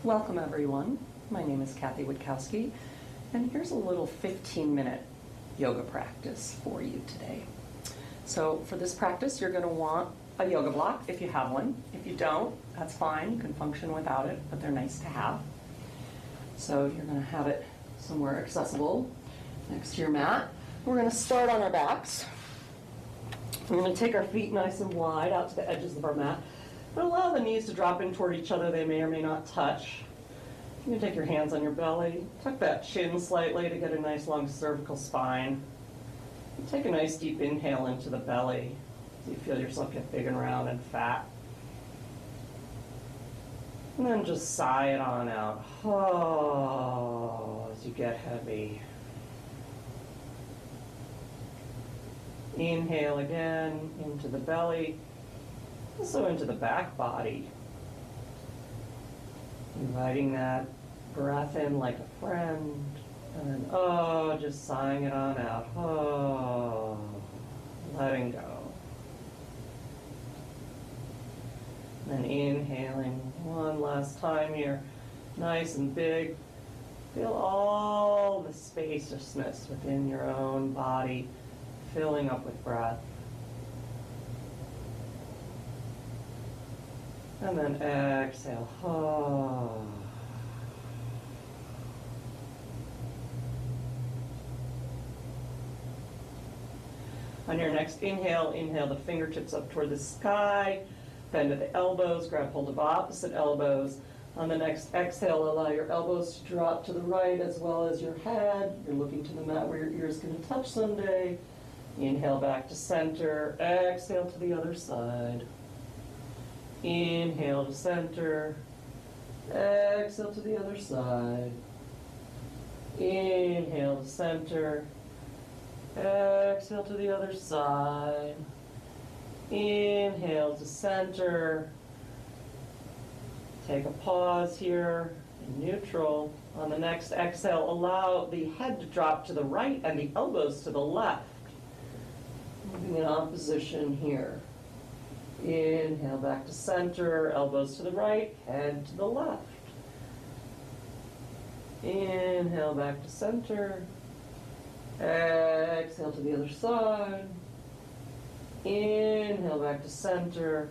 Welcome everyone. My name is Witkowsky, and here's a little 15-minute yoga practice for you today. So for this practice, you're going to want a yoga block if you have one. If you don't, that's fine. You can function without it, but they're nice to have. So you're going to have it somewhere accessible next to your mat. We're going to start on our backs. We're going to take our feet nice and wide out to the edges of our mat. But allow the knees to drop in toward each other. They may or may not touch. You can take your hands on your belly. Tuck that chin slightly to get a nice long cervical spine. Take a nice deep inhale into the belly so you feel yourself get big and round and fat. And then just sigh it on out. Oh, as you get heavy. Inhale again into the belly. Also into the back body. Inviting that breath in like a friend. And then, just sighing it on out. Oh, letting go. And then inhaling one last time here. Nice and big. Feel all the spaciousness within your own body filling up with breath. And then exhale. Oh. On your next inhale, inhale the fingertips up toward the sky, bend at the elbows, grab hold of opposite elbows. On the next exhale, allow your elbows to drop to the right as well as your head. You're looking to the mat where your ears can touch someday. Inhale back to center, exhale to the other side. Inhale to center, exhale to the other side. Inhale to center, exhale to the other side. Inhale to center. Take a pause here in neutral. On the next exhale, allow the head to drop to the right and the elbows to the left. Moving in opposition here. Inhale back to center, elbows to the right, head to the left. Inhale back to center. Exhale to the other side. Inhale back to center.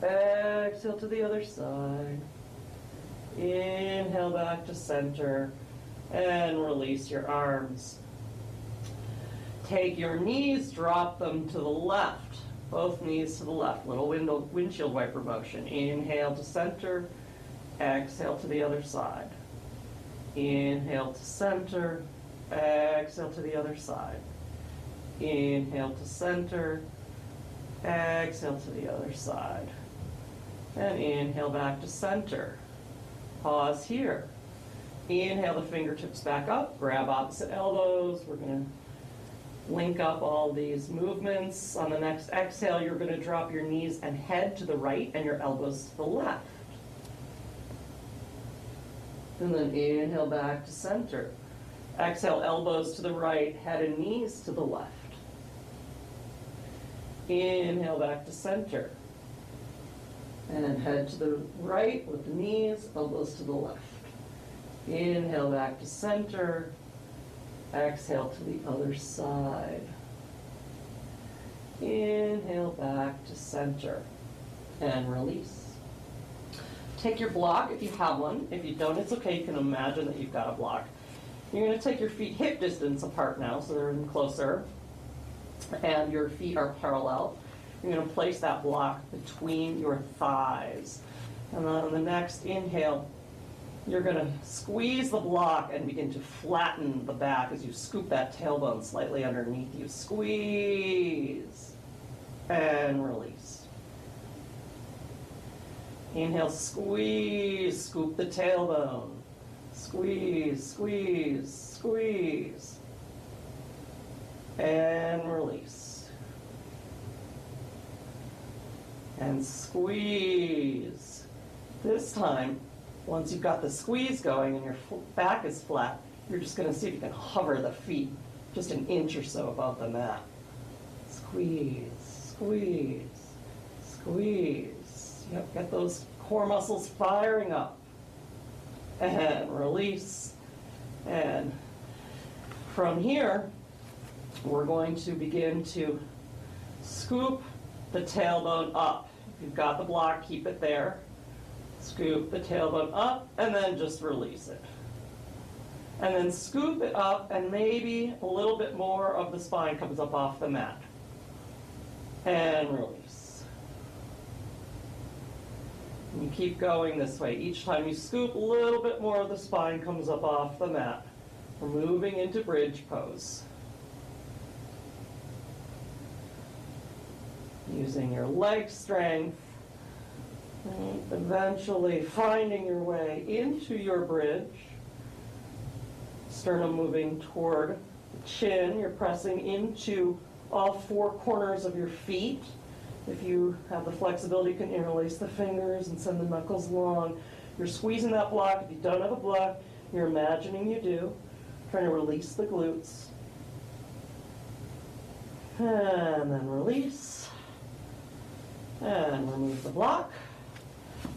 Exhale to the other side. Inhale back to center. And release your arms. Take your knees, drop them to the left. Both knees to the left, little windshield wiper motion. Inhale to center, exhale to the other side. Inhale to center, exhale to the other side. Inhale to center, exhale to the other side. And inhale back to center. Pause here. Inhale the fingertips back up, grab opposite elbows. We're going to link up all these movements. On the next exhale, you're going to drop your knees and head to the right and your elbows to the left. And then inhale back to center. Exhale, elbows to the right, head and knees to the left. Inhale back to center. And head to the right with the knees, elbows to the left. Inhale back to center. Exhale to the other side. Inhale back to center and release. Take your block if you have one. If you don't, it's okay. You can imagine that you've got a block. You're going to take your feet hip distance apart now, so they're in closer, and your feet are parallel. You're going to place that block between your thighs. And then on the next inhale, you're going to squeeze the block and begin to flatten the back as you scoop that tailbone slightly underneath you. Squeeze and release. Inhale, squeeze, scoop the tailbone. Squeeze, squeeze, squeeze. And release. And squeeze. This time, once you've got the squeeze going and your back is flat, you're just going to see if you can hover the feet just an inch or so above the mat. Squeeze, squeeze, squeeze. Yep, get those core muscles firing up. and release. And from here, we're going to begin to scoop the tailbone up. If you've got the block, keep it there. Scoop the tailbone up and then just release it. And then scoop it up and maybe a little bit more of the spine comes up off the mat. And release. And you keep going this way. Each time you scoop, a little bit more of the spine comes up off the mat. We're moving into bridge pose. Using your leg strength, and eventually finding your way into your bridge. Sternum moving toward the chin. You're pressing into all four corners of your feet. If you have the flexibility, you can interlace the fingers and send the knuckles long. You're squeezing that block. If you don't have a block, you're imagining you do. Trying to release the glutes. And then release. And remove the block.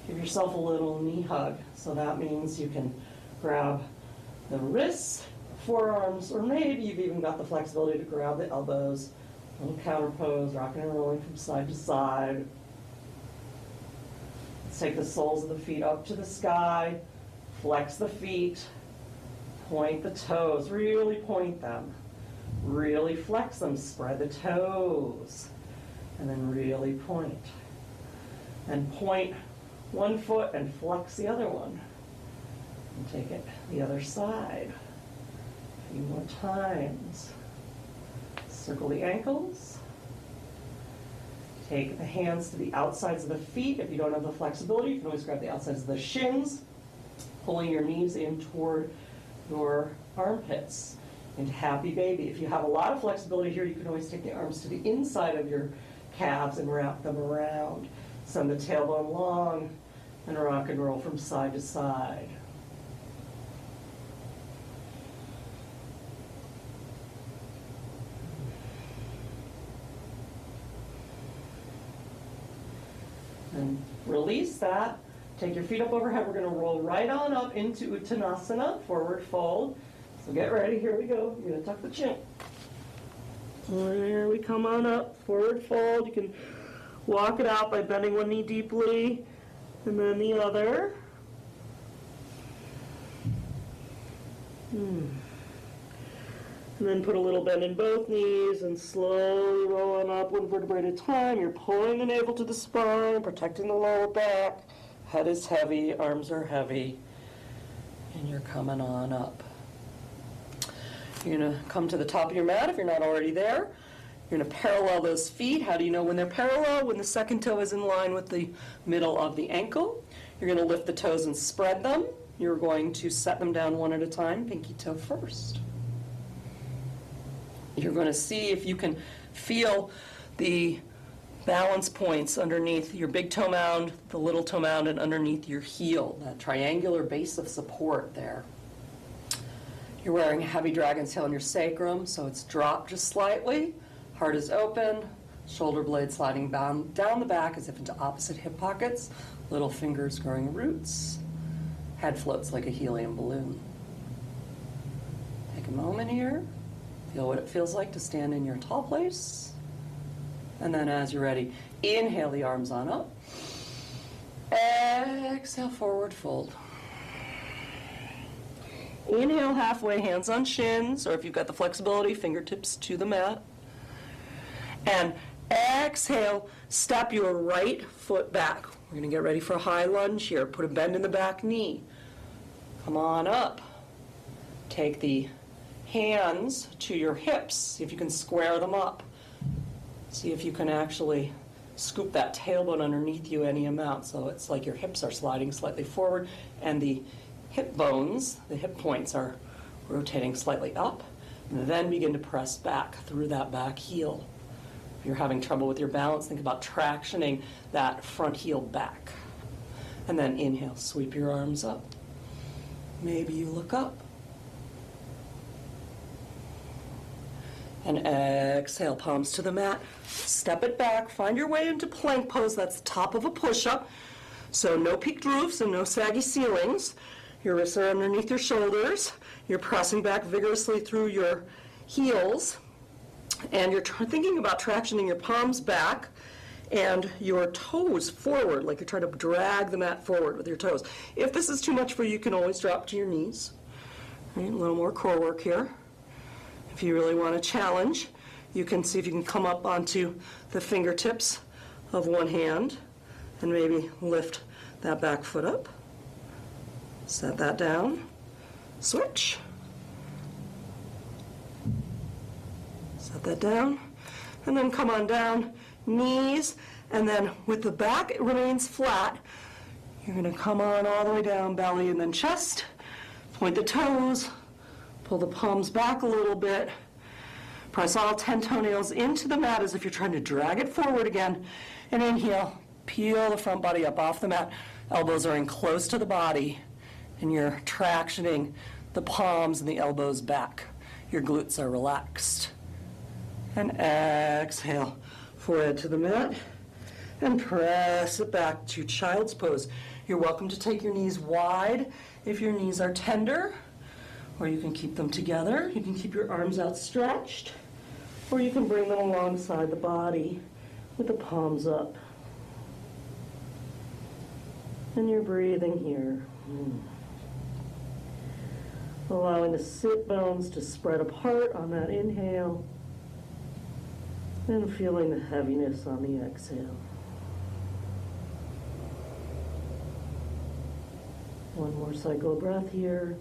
Give yourself a little knee hug. So that means you can grab the wrists, forearms, or maybe you've even got the flexibility to grab the elbows. A little counter pose, rocking and rolling from side to side. Let's take the soles of the feet up to the sky. Flex the feet. Point the toes. Really point them. Really flex them. Spread the toes. And then really point. And point one foot and flex the other one. And take it the other side. A few more times. Circle the ankles. Take the hands to the outsides of the feet. If you don't have the flexibility, you can always grab the outsides of the shins, pulling your knees in toward your armpits into happy baby. If you have a lot of flexibility here, you can always take the arms to the inside of your calves and wrap them around. Send the tailbone long and rock and roll from side to side. And release that. Take your feet up overhead. We're going to roll right on up into Uttanasana, forward fold. So get ready. Here we go. You're going to tuck the chin. There we come on up, forward fold. You can walk it out by bending one knee deeply and then the other. And then put a little bend in both knees and slowly roll on up one vertebrae at a time. You're pulling the navel to the spine, protecting the lower back. Head is heavy, arms are heavy, and you're coming on up. You're going to come to the top of your mat if you're not already there. You're going to parallel those feet. How do you know when they're parallel? When the second toe is in line with the middle of the ankle. You're going to lift the toes and spread them. You're going to set them down one at a time, pinky toe first. You're going to see if you can feel the balance points underneath your big toe mound, the little toe mound, and underneath your heel, that triangular base of support there. You're wearing a heavy dragon's tail on your sacrum, so it's dropped just slightly. Heart is open, shoulder blades sliding down the back as if into opposite hip pockets, little fingers growing roots. Head floats like a helium balloon. Take a moment here. Feel what it feels like to stand in your tall place. And then as you're ready, inhale the arms on up. Exhale, forward fold. Inhale halfway, hands on shins, or if you've got the flexibility, fingertips to the mat. And exhale, step your right foot back. We're going to get ready for a high lunge here. Put a bend in the back knee. Come on up. Take the hands to your hips. See if you can square them up. See if you can actually scoop that tailbone underneath you any amount. So it's like your hips are sliding slightly forward and the hip bones, the hip points are rotating slightly up. And then begin to press back through that back heel. If you're having trouble with your balance, think about tractioning that front heel back. And then inhale, sweep your arms up. Maybe you look up. And exhale, palms to the mat. Step it back, find your way into plank pose. That's the top of a push-up. So no peaked roofs and no saggy ceilings. Your wrists are underneath your shoulders. You're pressing back vigorously through your heels. And you're thinking about tractioning your palms back and your toes forward, like you're trying to drag the mat forward with your toes. If this is too much for you, you can always drop to your knees. Right, a little more core work here. If you really want to challenge, you can see if you can come up onto the fingertips of one hand and maybe lift that back foot up. Set that down. Switch. Set that down. And then come on down. Knees, and then with the back it remains flat, you're going to come on all the way down, belly and then chest. Point the toes, pull the palms back a little bit, press all 10 toenails into the mat as if you're trying to drag it forward again, and inhale, peel the front body up off the mat. Elbows are in close to the body, and you're tractioning the palms and the elbows back. Your glutes are relaxed. And exhale. Forehead to the mat, and press it back to child's pose. You're welcome to take your knees wide if your knees are tender, or you can keep them together. You can keep your arms outstretched, or you can bring them alongside the body with the palms up. And you're breathing here. Allowing the sit bones to spread apart on that inhale. And feeling the heaviness on the exhale. One more cycle of breath here.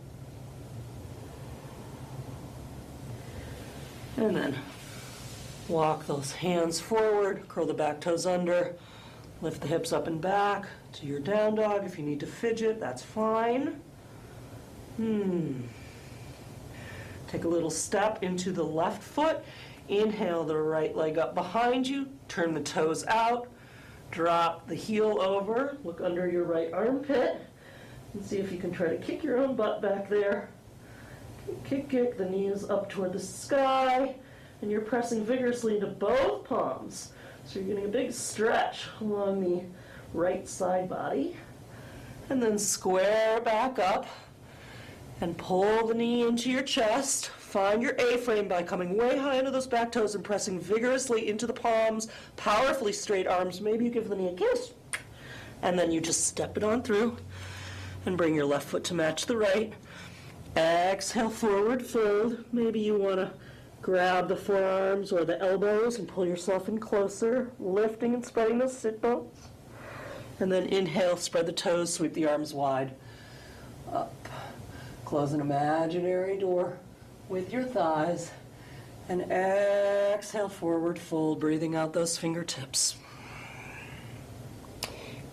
And then walk those hands forward, curl the back toes under, lift the hips up and back to your down dog. If you need to fidget, that's fine. Take a little step into the left foot. Inhale the right leg up behind you, turn the toes out, drop the heel over, look under your right armpit, and see if you can try to kick your own butt back there. Kick, the knees up toward the sky, and you're pressing vigorously into both palms. So you're getting a big stretch along the right side body. And then square back up and pull the knee into your chest. Find your A-frame by coming way high into those back toes and pressing vigorously into the palms, powerfully straight arms. Maybe you give the knee a kiss. And then you just step it on through and bring your left foot to match the right. Exhale, forward fold. Maybe you want to grab the forearms or the elbows and pull yourself in closer, lifting and spreading those sit bones. And then inhale, spread the toes, sweep the arms wide. Up. Close an imaginary door with your thighs, and exhale, forward fold, breathing out those fingertips.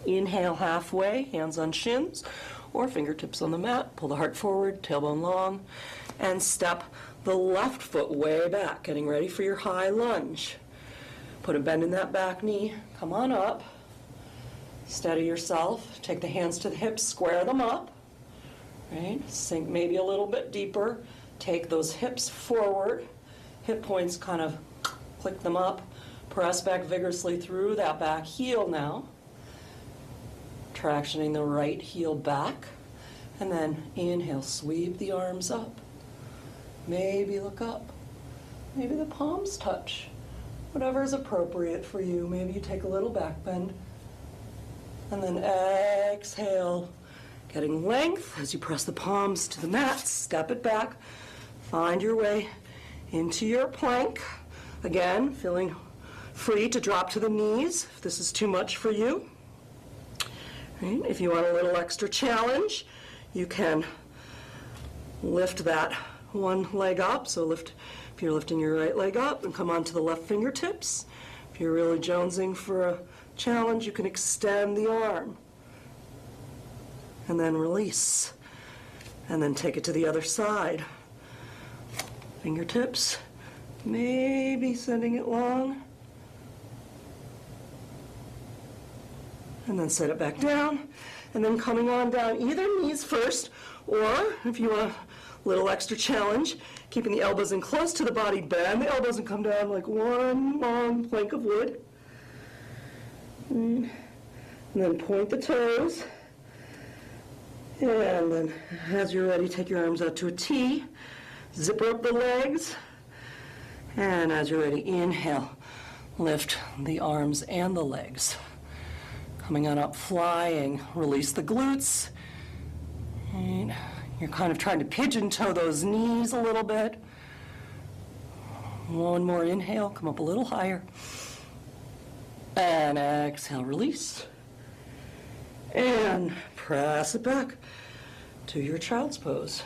Inhale halfway, hands on shins, or fingertips on the mat. Pull the heart forward, tailbone long, and step the left foot way back, getting ready for your high lunge. Put a bend in that back knee, come on up, steady yourself, take the hands to the hips, square them up, right? Sink maybe a little bit deeper. Take those hips forward, hip points kind of click them up, press back vigorously through that back heel now, tractioning the right heel back, and then inhale, sweep the arms up, maybe look up, maybe the palms touch, whatever is appropriate for you. Maybe you take a little back bend, and then exhale, getting length as you press the palms to the mat, step it back. Find your way into your plank. Again, feeling free to drop to the knees if this is too much for you. Right? If you want a little extra challenge, you can lift that one leg up. So if you're lifting your right leg up and come onto the left fingertips. If you're really jonesing for a challenge, you can extend the arm. And then release. And then take it to the other side. Fingertips, maybe sending it long. And then set it back down. And then coming on down, either knees first, or if you want a little extra challenge, keeping the elbows in close to the body, bend the elbows and come down like one long plank of wood. And then point the toes. And then as you're ready, take your arms out to a T, zipper up the legs, and as you're ready, inhale, lift the arms and the legs. Coming on up, flying, release the glutes. And you're kind of trying to pigeon toe those knees a little bit. One more inhale, come up a little higher. And exhale, release. And press it back to your child's pose.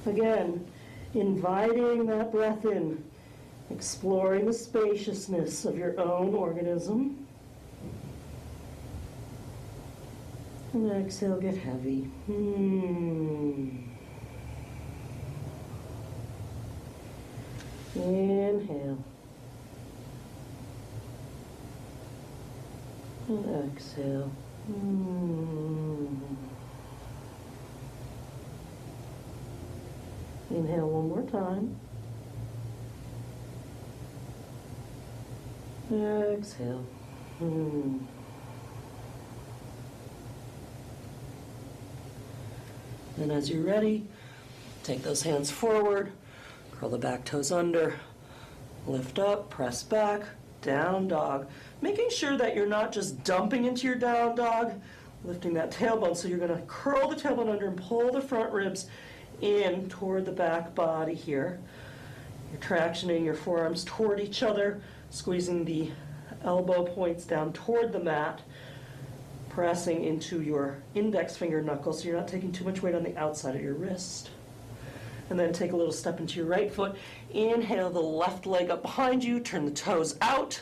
Again, inviting that breath in, exploring the spaciousness of your own organism. And exhale, get heavy. Inhale. And exhale. Inhale one more time. Exhale. And as you're ready, take those hands forward, curl the back toes under, lift up, press back, down dog. Making sure that you're not just dumping into your down dog, lifting that tailbone. So you're going to curl the tailbone under and pull the front ribs in toward the back body here. You're tractioning your forearms toward each other, squeezing the elbow points down toward the mat, pressing into your index finger knuckles so you're not taking too much weight on the outside of your wrist. And then take a little step into your right foot. Inhale the left leg up behind you, turn the toes out,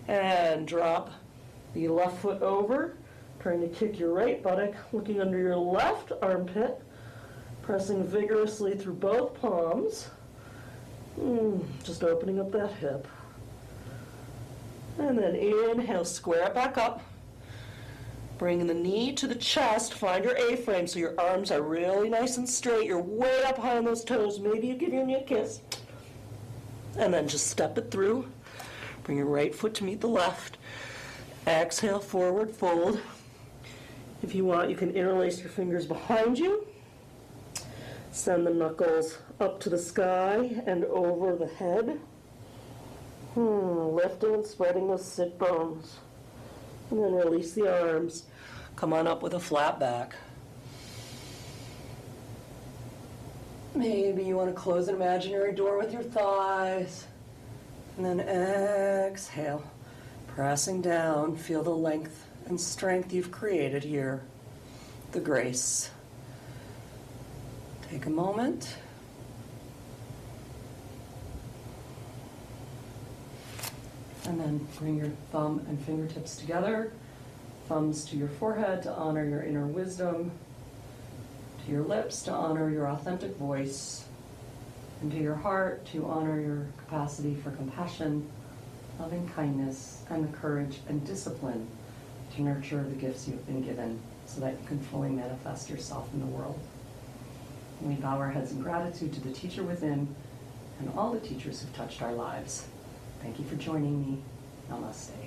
and drop the left foot over, trying to kick your right buttock, looking under your left armpit, pressing vigorously through both palms, just opening up that hip. And then inhale, square it back up, bringing the knee to the chest, find your A-frame so your arms are really nice and straight, you're way up high on those toes, maybe you give your knee a kiss, and then just step it through. Bring your right foot to meet the left. Exhale, forward fold. If you want, you can interlace your fingers behind you. Send the knuckles up to the sky and over the head. Lifting and spreading those sit bones. And then release the arms. Come on up with a flat back. Maybe you want to close an imaginary door with your thighs. And then exhale, pressing down. Feel the length and strength you've created here, the grace. Take a moment. And then bring your thumb and fingertips together. Thumbs to your forehead to honor your inner wisdom. To your lips to honor your authentic voice. And to your heart to honor your capacity for compassion, loving kindness, and the courage and discipline to nurture the gifts you've been given so that you can fully manifest yourself in the world. And we bow our heads in gratitude to the teacher within and all the teachers who've touched our lives. Thank you for joining me. Namaste.